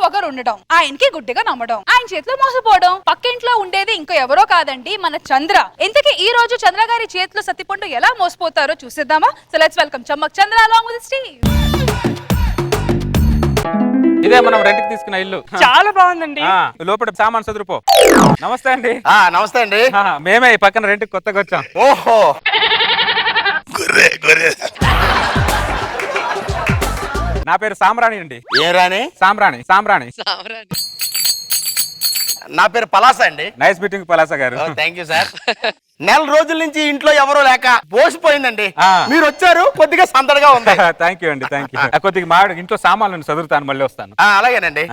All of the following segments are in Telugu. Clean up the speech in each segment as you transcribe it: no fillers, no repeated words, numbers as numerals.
ఒకరు ఉండడం, ఆయనకి గుడ్డిగా నమ్మడం, ఆయన చేతిలో మోసపోవడం. పక్కింట్లో ఉండేది ఇంకో ఎవరో కాదండి, మన చంద్ర. ఇంతకీ ఈ రోజు చంద్ర గారి చేతిలో సత్తిపండు ఎలా మోసపోతారో చూసేద్దామా? So let's welcome Chammak Chandra along with Steve. ఇదే మనం రెంట్కి తీసుకున్న ఇల్లు. చాలా బాగుందండి. లోపల సామాన్ సదురుపో. నమస్తే అండి. నమస్తే అండి. మేమే ఈ పక్కన రెంట్కి కొత్తగా వచ్చాం. ఓహో, నా పేరు సామ్రాణి అండి. ఏ రాని? సామ్రాణి. నా పేరు పలాస అండి. నైస్ మీటింగ్ పలాస గారు. Thank you sir. నెల రోజుల నుంచి ఇంట్లో ఎవరో లేక పోసిపోయిందండి. మీరు వచ్చారు, కొద్దిగా సందడిగా ఉంది. థ్యాంక్ యూ అండి, థ్యాంక్ యూ. కొద్దిగా మా ఇంట్లో సామాన్లను చదువుతాను, మళ్ళీ వస్తాను. అలాగేనండి.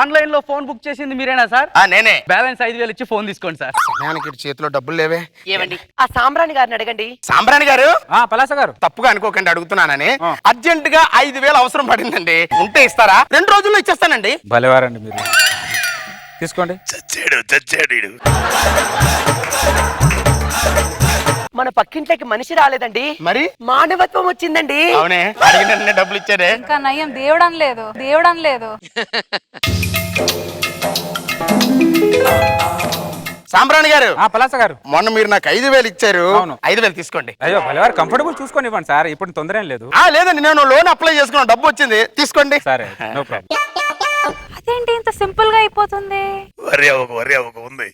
ఆన్లైన్ లో ఫోన్ బుక్ చేసింది మీరేనా సార్? నేనే. బ్యాలెన్స్ 5,000 ఇచ్చి ఫోన్ తీసుకోండి సార్. సమయానికి చేతిలో డబ్బులు లేవే. ఏమండి, ఆ సాంబ్రాణి గారిని అడగండి. సాంబ్రాణి గారు, పలాస గారు, తప్పుగా అనుకోకండి, అడుగుతున్నానని. అర్జెంట్ గా 5,000 అవసరం పడిందండి. ఉంటే ఇస్తారా? 2 రోజుల్లో ఇచ్చేస్తానండి. భలేవారండి మీరు. తీసుకోండి. చచ్చాడు. మన పక్కింట్లోకి మనిషి రాలేదండి, మరి మానవత్వం వచ్చిందండి. అవునే, అడిగిన డబ్బులు ఇచ్చారే. ఇంకా నయం, దేవుడని లేదు. సాంబ్రాణి గారు, పలాస గారు, మొన్న మీరు నాకు 5,000 ఇచ్చారు. అవును. 5,000 తీసుకోండి. అయ్యో భలేవారు, కంఫర్టబుల్ చూసుకొని ఇవ్వండి సార్. ఇప్పుడు తొందర ఏం లేదు. లేదండి, నేను లోన్ అప్లై చేసుకున్నా, డబ్బు వచ్చింది, తీసుకోండి. సరే, నో ప్రాబ్లం. అదేంటి ఇంత సింపుల్ గా అయిపోతుంది? ఉంది.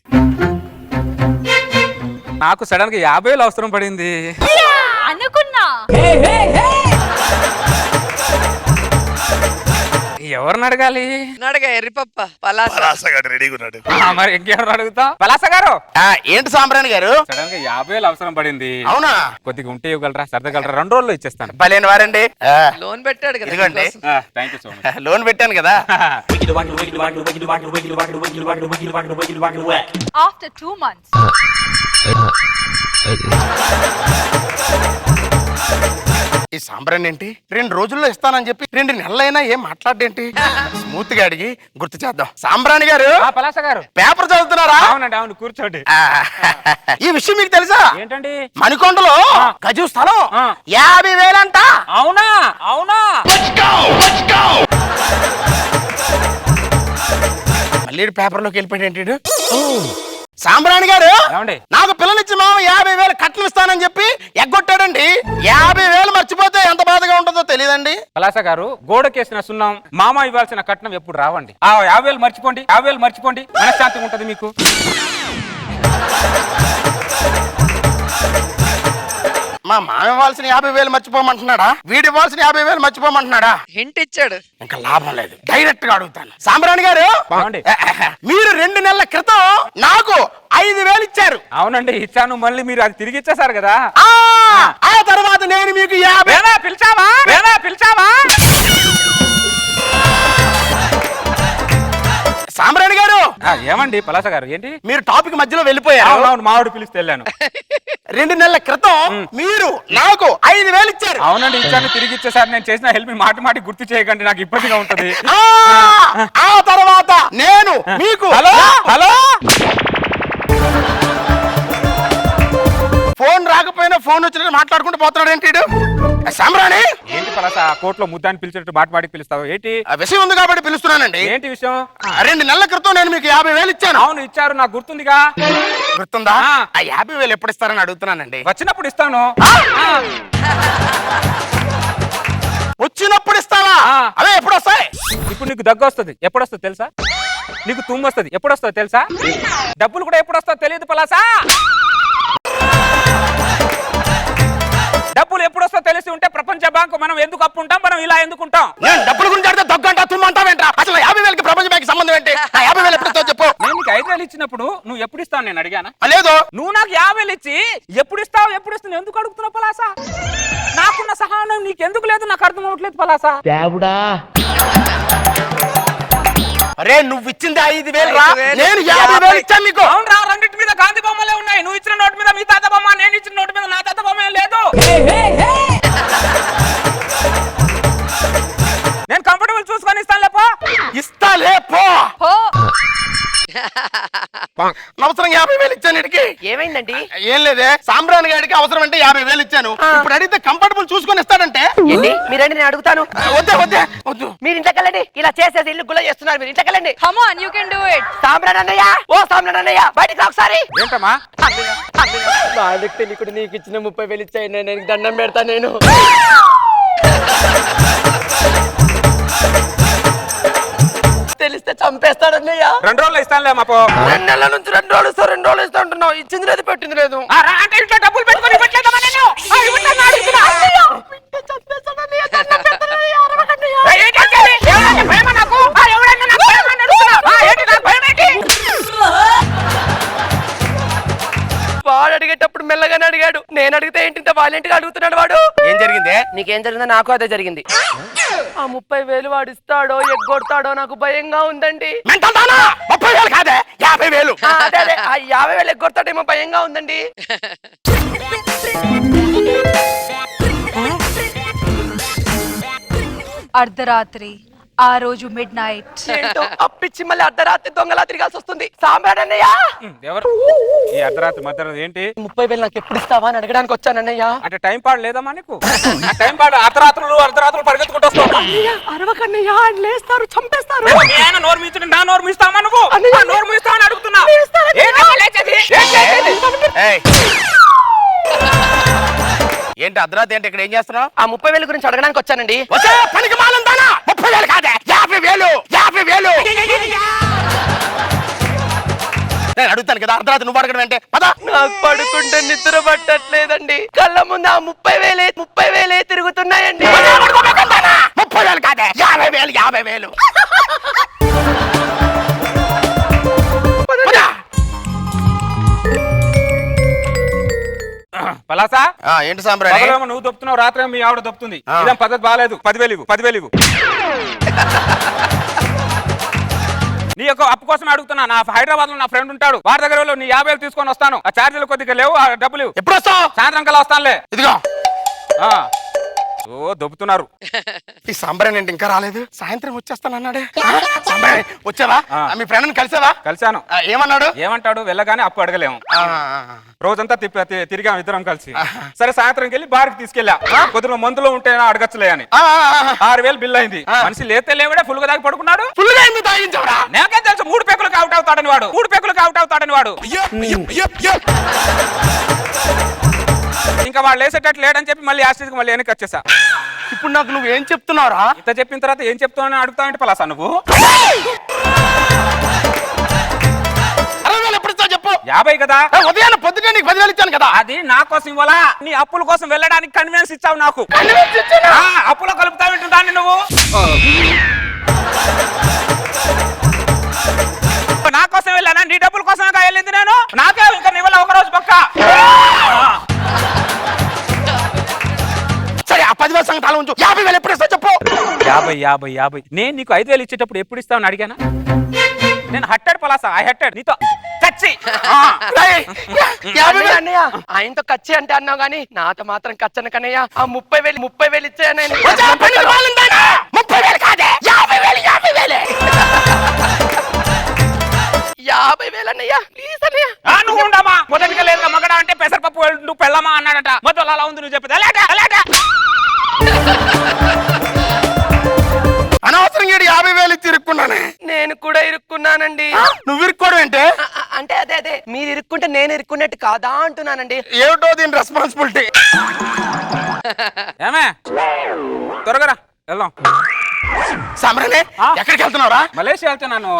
నాకు సడన్ గా 50,000 అవసరం పడింది. అనుకున్నా. ఎవరిని అడగాలి? ఎర్రిపప్ప పలాస మరి ఇంకెవరు అడుగుతా? పలాస గారు. ఏంటి సాంబ్రాణి గారు? సడన్ గా 50,000 అవసరం పడింది. అవునా? కొద్దిగా ఉంటే ఇవ్వగలరా? సర్దగలరా? 2 రోజుల్లో ఇచ్చేస్తాను. భలేని వారండి. లోన్ పెట్టాడు కదా. ఇదిగోండి. Thank you so much. Loan పెట్టాను కదా. After 2 months. ఈ సాంబ్రాణి ఏంటి 2 రోజుల్లో ఇస్తానని చెప్పి 2 నెలలైనా ఏం మాట్లాడేంటి? స్మూత్ గా అడిగి గుర్తు చేద్దాం. సాంబ్రాణి గారు, పలాస గారు, పేపర్ చదువుతున్నారా? అవునండి, అవును, కూర్చోండి. ఈ విషయం మీకు తెలుసా? ఏంటండి? మణికొండలో గజం స్థలం 50,000 అంట. అవునా? మళ్ళీ పేపర్లోకి వెళ్ళిపోయాడు ఏంటి? సాంబ్రాణి గారు, నాకు పిల్లనిచ్చి మామ 50,000 కట్నం ఇస్తానని చెప్పి ఎగ్గొట్టాడండి. 50,000 మర్చిపోతే ఎంత బాధగా ఉంటుందో తెలియదండి. పలాస గారు, గోడకేసిన సున్నం మామ ఇవ్వాల్సిన కట్నం ఎప్పుడు రావండి. 50,000 మర్చిపోండి, 50,000 మర్చిపోండి, మనశ్శాంతి ఉంటది మీకు. మా మామ ఇవ్వాల్సిన 50,000 మర్చిపోమంటున్నాడా? వీడి ఇవ్వాల్సిన 50,000 మర్చిపోమంటున్నాడా? హింట్ ఇచ్చాడు. ఇంకా లాభం లేదు, డైరెక్ట్ గా అడుగుతాను. సాంబ్రాణి గారు, మీరు 2 నెలల క్రితం నాకు 5,000 ఇచ్చారు. అవునండి, ఇచ్చాను. మళ్ళీ మీరు అది తిరిగి ఇచ్చేసారు కదా. ఆ తర్వాత నేను మీకు 50,000 పిలిచావా? సాంబ్రాణి గారు, ఏమండి పలాస గారు, ఏంటి మీరు టాపిక్ మధ్యలో వెళ్ళిపోయారు. అవును, మావిడు పిలిస్తే వెళ్ళాను. 2 నెలల క్రితం మీరు నాకు 5,000 ఇచ్చారు. అవునండి, ఇచ్చాను, తిరిగి ఇచ్చేసారు. నేను చేసిన హెల్ప్ మాటి గుర్తు చేయకండి, నాకు ఇబ్బందిగా ఉంటది. ఆ తర్వాత నేను మీకు హలో ఫోన్ రాకపోయినా ఫోన్ వచ్చినట్టు మాట్లాడుకుంటూ పోతున్నాడు ఏంటి? సాంబ్రాణి, ఏంటి పలాస, కోర్టులో ముద్దాన్ని పిలిచినట్టు మాటికి పిలుస్తావు ఏంటి? విషయం ఉంది కాబట్టి పిలుస్తున్నానండి. ఏంటి విషయం? 2 నెలల క్రితం నేను మీకు 50,000 ఇచ్చాను. అవును, ఇచ్చారు, నాకు గుర్తుందిగా. గుర్తుందా? ఆ 50,000 ఎప్పుడు ఇస్తారని అడుగుతున్నానండి. వచ్చినప్పుడు ఇస్తాను. వచ్చినప్పుడు ఇస్తారా? అవే ఎప్పుడు వస్తాయి? ఇప్పుడు నీకు దగ్గు వస్తుంది, ఎప్పుడు వస్తుంది తెలుసా? నీకు తుమ్ము వస్తుంది, ఎప్పుడు వస్తుంది తెలుసా? డబ్బులు కూడా ఎప్పుడు వస్తుందో తెలియదు పలాసా. డబ్బులు ఎప్పుడు వస్తో తెలిసి ఉంటే ప్రపంచ బ్యాంకు మనం ఎందుకు అప్పు ఉంటాం, మనం ఇలా ఎందుకుంటాం? నేను డబ్బుల గురించి అడిగితే దగ్గంటా తుమ్మంటావేంట్రా? అసలు 50,000కి ప్రపంచ బ్యాంక్ సంబంధం ఏంటి? 50,000 ఎప్పుడు ఇస్తావు చెప్పు. నేను నీకు 5,000 ఇచ్చినప్పుడు నువ్వు ఎప్పుడు ఇస్తావు నేను అడిగానా? లేదు. నువ్వు నాకు 50,000 ఇచ్చి ఎప్పుడు ఇస్తావు ఎందుకు అడుగుతున్నావు పలాసా? నాకున్న సహనం నీకెందుకు లేదు, నాకు అర్థం అవట్లేదు పలాసా. దేవుడా, అరే నువ్వు ఇచ్చింది 5,000 రా, నేను 50,000 ఇచ్చాను నీకు. అవును రా, రెండింటి మీద గాంధీ బొమ్మలే ఉన్నాయి. నువ్వు ఇచ్చిన నోటు మీద మీ తాత బొమ్మ, నేను ఇచ్చిన నోటు మీద నా తాత బొమ్మ లేదు. నేను కంఫర్టబుల్ చూసుకొని ఇస్తాను లేపో. ఇస్తా లేపో. అవసరం 50,000 ఇచ్చాను. ఇచ్చాను ఇడికి. ఏమైందండి? ఏం లేదే, సాంబ్రాణి గారికి అవసరం అంటే 50,000 ఇచ్చాను. ఇప్పుడు అడిగితే కంఫర్టబుల్ చూసుకొని ఇస్తాడంటే. ఏంటి మీరండి, నేను అడుగుతాను. వద్దే వద్దే వద్దు. మీరు ఇంట్లోకి వెళ్ళండి. ఇలా చేసేసి ఇల్లు గుల్ల చేస్తున్నారు. మీరు ఇంట్లోకి వెళ్ళండి. Come on, you can do it. సాంబ్రాణి అన్నయ్య, ఓ సాంబ్రాణి అన్నయ్య, బయటికి రా ఒకసారి. ఏంటమ్మా? వాళ్ళకి తెలియకుండా నీకు ఇచ్చిన 30,000 ఇచ్చాయి. నేను దండం పెడతా. నేను తెలిస్తే చంపేస్తాడన్నయ్య. 2 రోజులు ఇస్తానులే మా పో. 2 నెలల నుంచి 2 రోజులు ఇస్తా 2 రోజులు ఇస్తా అంటున్నావు. ఇచ్చింది లేదు, పెట్టింది లేదు. అంటే ఇంట్లో డబ్బులు పెట్టుకొని ఇవ్వట్లేదమ్మా నేను. ఇవ్వట్లేదు అడుగుతున్నా. చంపేస్తాడన్నయ్య, దండం పెడతానన్నయ్య, అరవకన్నయ్య. ఏంటి అంటే? ఎవరంటే భయమా నాకు? ఎవరంటే నాకు భయమా అని అడుగుతున్నా. ఏంటి నాకు భయం ఏంటి? వాడు అడిగేటప్పుడు మెల్లగానే అడిగాడు. నేను అడిగితే ఏంటి ఇంత వైలెంట్ గా అడుగుతున్నాడు వాడు. ఏం జరిగింది? నీకేం జరిగిందో నాకు అదే జరిగింది. ఆ 30,000 వాడు ఇస్తాడో ఎగ్గొడతాడో నాకు భయంగా ఉందండి. మెంటల్ దానా? 30,000 కాదే, 50,000. అదే అదే, ఆ 50,000 ఎగ్గొడతాడేమో భయంగా ఉందండి. అర్ధరాత్రి, ఆ రోజు మిడ్ నైట్. ఏంటో అప్పిచ్చి మళ్ళీ అర్ధరాత్రి దొంగలా తిరగాల్సి వస్తుంది. సాంబ్రాడన్నయ్య, ఎవరు ఈ అర్ధరాత్రి మధ్యరాత్రి ఏంటి? 30,000 నాకు ఎప్పుడు ఇస్తావా అని అడగడానికి వచ్చానన్నయ్య. అంటే టైం పాడు లేదమ్మా నీకు? ఆ టైం పాడు అర్ధరాత్రులు పరిగెత్తుకుంటూ వస్తావు. అరవకన్నయ్య, ఆయన లేస్తారు, చంపేస్తారు. నేను నోరు మీచుంటే నా నోరు మీస్తావా నువ్వు? అన్నయ్య, నోరు మీస్తావని అడుగుతున్నా. మీస్తానన్నయ్య. ఏంటమ్మా లేచేది? ఏం చేసేది? ఏయ్, ఏంటి అర్ధరాత్రి ఏంటి ఇక్కడ ఏం చేస్తున్నావు? ఆ 30,000 గురించి అడగడానికి వచ్చానండి. వచ్చే పనికి మాలం దానా? 30,000 కాదే, 50,000. 50,000 నేను అడుగుతాను కదా, అర్ధరాత్రి నువ్వు అడగడం అంటే పద. నాకు పడుకుంటే నిద్ర పట్టట్లేదండి. కళ్ళ ముందు ఆ 30,000 తిరుగుతున్నాయండి. 30,000 కాదే, 50,000. 50,000 పలాసా ఏంటి సాంబ్రాణి? పగలేమో నువ్వు దొప్పుతున్నావు, రాత్రి మీ ఆవిడ దొప్పుతుంది. ఇదేం పద్ధతి బాగాలేదు. 10,000 ఇవ్వు. 10,000 ఇవ్వు. నీ యొక్క అప్పు కోసం అడుగుతున్నా. నా హైదరాబాద్ లో నా ఫ్రెండ్ ఉంటాడు, వాడి దగ్గర నీ 50,000 తీసుకొని వస్తాను. ఆ ఛార్జీలు కొద్దిగా లేవు, ఆ డబ్బులు ఇవ్వు. ఎప్పుడు వస్తావు? సాయంత్రం కల్లా వస్తానులే. ఇదిగో ఓ దొబ్బుతున్నారు. ఈ సాంబ్రాణి ఏంటి ఇంకా రాలేదు? సాయంత్రం వచ్చేస్తానన్నాడే. సాంబ్రాణి వచ్చావా? మీ ఫ్రెండ్ కలిసావా? కలిశాను. ఏమన్నాడు? ఏమంటాడు? వెళ్ళగానే అప్పు అడగలేము. ఆ, రోజంతా తిరిగాం ఇద్దరం కలిసి. సరే సాయంత్రం వెళ్ళి బార్కి తీసుకెళ్ళా. కొద్దిగా మందులో ఉంటే అడగచ్చులే అని. 6,000 బిల్ అయింది. మనిషి లేతే లేవడే ఫుల్ గా దాగి పడుకున్నాడు. ఫుల్ గా ఎందుకు తాగించావురా? నాకేం తెలుసు? 3 పెక్కులకు అవుట్ అవుతాడని వాడు. 3 పెక్కులకు అవుట్ అవుతాడని వాడు. ఇంకా వాడు లేసేటట్టు లేడని చెప్పి మళ్ళీ యాస్టిక్ మళ్ళీ వెనక్కి వచ్చేసా. ఇప్పుడు నాకు నువ్వు ఏం చెప్తున్నావురా? ఇంత చెప్పిన తర్వాత ఏం చెప్తావని అడుగుతావంటే పలాసా నువ్వు? 60,000 ఎప్పుడు ఇస్తావు చెప్పు? 50 కదా. ఉదయాన్నే పొద్దునే నీకు 10,000 ఇచ్చాను కదా. అది నా కోసం ఇవ్వాలా? నీ అప్పుల కోసం వెళ్ళడానికి కన్వీనియన్స్ ఇచ్చావు నాకు. అప్పులో కలుపుతావేంటి దాన్ని నువ్వు? నా కోసం వెళ్ళానా? నీ డబ్బుల కోసమే వెళ్ళింది నేను. నాకే ఇంకా నీ వల్ల ఒక రోజు పక్క. సరే ఆ 10,000 సంగతి అలా ఉంచు. 50,000 ఎప్పుడు ఇస్తావు చెప్పు? 50. నేను నీకు 5,000 ఇచ్చేటప్పుడు ఎప్పుడు ఇస్తావని అడిగానా? నేను హట్టాడు పలాసా. ఐ హట్టాడు నీతో కచ్చి. 50,000 అన్నయ్య, ఆయనతో కచ్చి అంటే అన్నావు గానీ నాతో మాత్రం కచ్చను కన్నయ్య. ఆ 30,000 ఇచ్చాయని. వచ్చే పనికి మాలం దానా? 30,000 కాదే, 50,000. 50,000 50,000 అన్నయ్య, ప్లీజ్ అన్నయ్య. నువ్వు ఉండమా? మొదటిగా లేదు మగడా అంటే పెసరపప్పు నువ్వు పెళ్ళమా అన్నాడట. మొదలు అలా ఉంది నువ్వు చెప్పేది. అలాగే అనవసరంగా 50,000 ఇచ్చి ఇరుక్కున్నానే. నేను కూడా ఇరుక్కున్నానండి. నువ్వు ఇరుక్కోవడం ఏంటే? అంటే అదే మీరు ఇరుక్కుంటే నేను ఇరుక్కున్నట్టు కాదా అంటున్నానండి. ఏమిటో దీని రెస్పాన్సిబిలిటీ. ఏమే త్వరగా వెళ్దాం. సాంబ్రాణి ఎక్కడికి వెళ్తున్నావురా? మలేషియా వెళ్తున్నాను.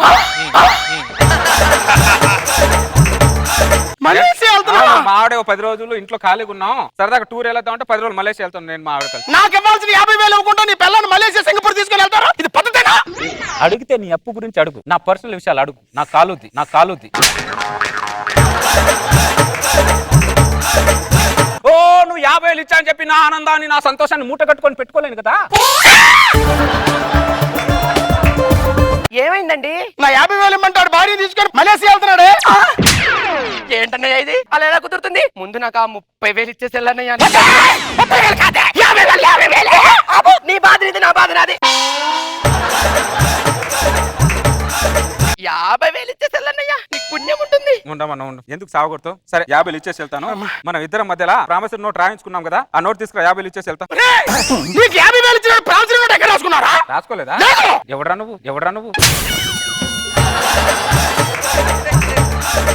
మలేషియా వెళ్తున్నావా? మా ఆవిడ 10 రోజులు ఇంట్లో ఖాళీగా ఉన్నాం. సరదాగా టూర్ వెళ్తాం అంటే 10 రోజులు మలేషియా వెళ్తాను నేను మా ఆవిడ కలిసి. నాకు ఇవ్వాల్సిన 50,000 ఇవ్వకుండా నీ పిల్లల్ని మలేషియా సింగపూర్ తీసుకుని వెళ్తారా? ఇది పద్ధతేనా? అడిగితే నీ అప్పు గురించి అడుగు, నా పర్సనల్ విషయాలు అడుగు. నా కాలుద్ది. ఓ నువ్వు 50,000 ఇచ్చా అని చెప్పి నా ఆనందాన్ని నా సంతోషాన్ని మూట కట్టుకొని పెట్టుకోలేను కదా. ఏమైందండి? నా 50,000 ఇమ్మంటాడు, భార్య తీసుకొని మలేషియా వెళ్తున్నాడే. ఏంటన్నయ్య ఇది? అలా ఎలా కుదురుతుంది? ముందు నాకు ఆ 30,000 ఇచ్చేసి వెళ్ళన్నయ్య. 30,000 కాదే, 50,000. నీ బాధ ఇది, నా బాధ నాది. 50,000 ఇచ్చేసి వెళ్ళన్నయ్య, నీకు పుణ్యం ఉంటుంది. ఉండమన్నా ఉండు, ఎందుకు సావగొడతావు? సరే 50 ఇచ్చేసి వెళ్తాను. మనం ఇద్దరం మధ్యలో ప్రామిసరీ నోట్ రాయించుకున్నాం కదా, ఆ నోట్ తీసుకురా, 50 ఇచ్చేసి వెళ్తా. నీకు 50,000 ఇచ్చిన ప్రామిసరీ నోట్ ఎక్కడ రాసుకున్నారా? రాసుకోలేదా? ఎవడరా నువ్వు?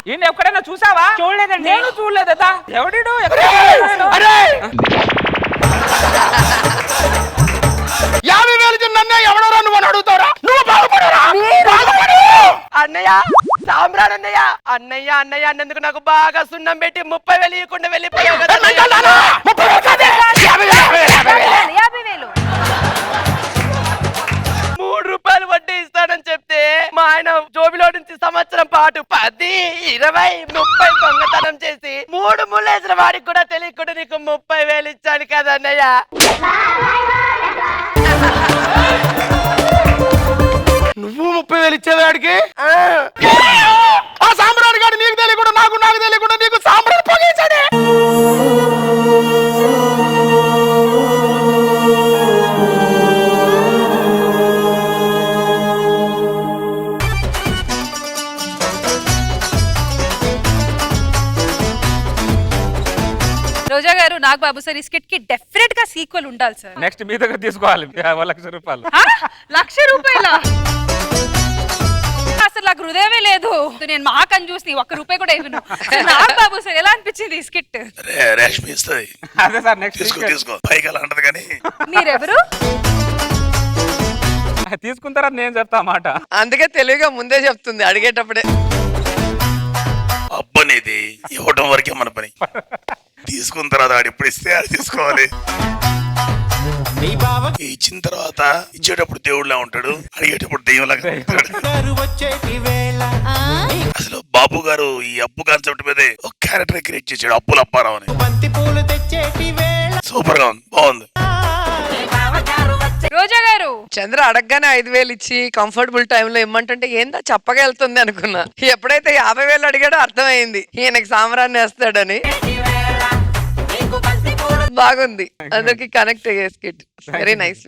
ఈయన ఎక్కడైనా చూసావా? చూడలేదండి. నేను చూడలేదా? ఎవడిడు? అరే 50,000 ఇచ్చిన నన్నే ఎవడరా నువ్వు అని అడుగుతారా? నువ్వు బాగుపడరా? అన్నయ్య సామ్రాన్ అన్నయ్య అన్నయ్య అన్నయ్య అన్నందుకు నాకు బాగా సున్నం పెట్టి 30,000 ఇవ్వకుండా వెళ్ళిపోయావు కదా అన్నయ్య. 50,000 3 రూపాయలు వడ్డీ ఇస్తానని చెప్తే మా ఆయన జోబిలో నుంచి సంవత్సరం పాటు 10, 20, 30 దొంగతనం చేసి 3 ముళ్ళేసిన వాడికి కూడా తెలియకుండా నీకు 30,000 ఇచ్చాను కదా అన్నయ్య. నువ్వు 30,000 ఇచ్చేవాడికి ఆ సాంబ్రాణి గారు నీకు తెలియకుండా నాకు తెలియకుండా నీకు సాంబ్రాణి పొగేశాడే. రోజా గారు, నాగబాబు సార్, ఈ స్కిట్ కి డెఫినెట్ గా సీక్వెల్ ఉండాలి సార్. నెక్స్ట్ మీ దగ్గర తీసుకోవాలి 1,00,000 రూపాయలు. 1,00,000 రూపాయల? అసలు నాకు హృదయమే లేదు. నేను మాకని చూసి 1 రూపాయి కూడా ఇవ్వను. నాగబాబు సార్, ఎలా అనిపించింది ఈ స్కిట్? రేష్మి ఇస్తుంది. అదే సార్, నెక్స్ట్ తీసుకో పైకి అలా అంటది కానీ మీరెవరు? తీసుకున్న తర్వాత నేను చెప్తా మాట. అందుకే తెలివిగా ముందే చెప్తుంది అడిగేటప్పుడే. అబ్బనేది ఇవ్వటం వరకే మన పని. తీసుకున్న తర్వాత ఆడు ఎప్పుడు ఇస్తే అది తీసుకోవాలి. ఇచ్చిన తర్వాత ఇచ్చేటప్పుడు దేవుడిలా ఉంటాడు, అడిగేటప్పుడు దేవులాగా ఉంటాడు. అసలు బాబు గారు ఈ అప్పు కాన్సెప్ట్ మీద ఒక క్యారెక్టర్ క్రియేట్ చేశాడు, అప్పుల అప్పారావు అని. సూపర్ గా ఉంది, బాగుంది. రోజా గారు, చంద్ర అడగగానే 5,000 ఇచ్చి కంఫర్టబుల్ టైంలో ఇమ్మంటుంటే ఏందా చెప్పగా వెళ్తుంది అనుకున్నా. ఎప్పుడైతే 50,000 అడిగాడో అర్థమైంది ఈయనకి సామ్రాన్ని వేస్తాడని. బాగుంది, అందరికి కనెక్ట్ అయ్యే స్కిట్. Very nice.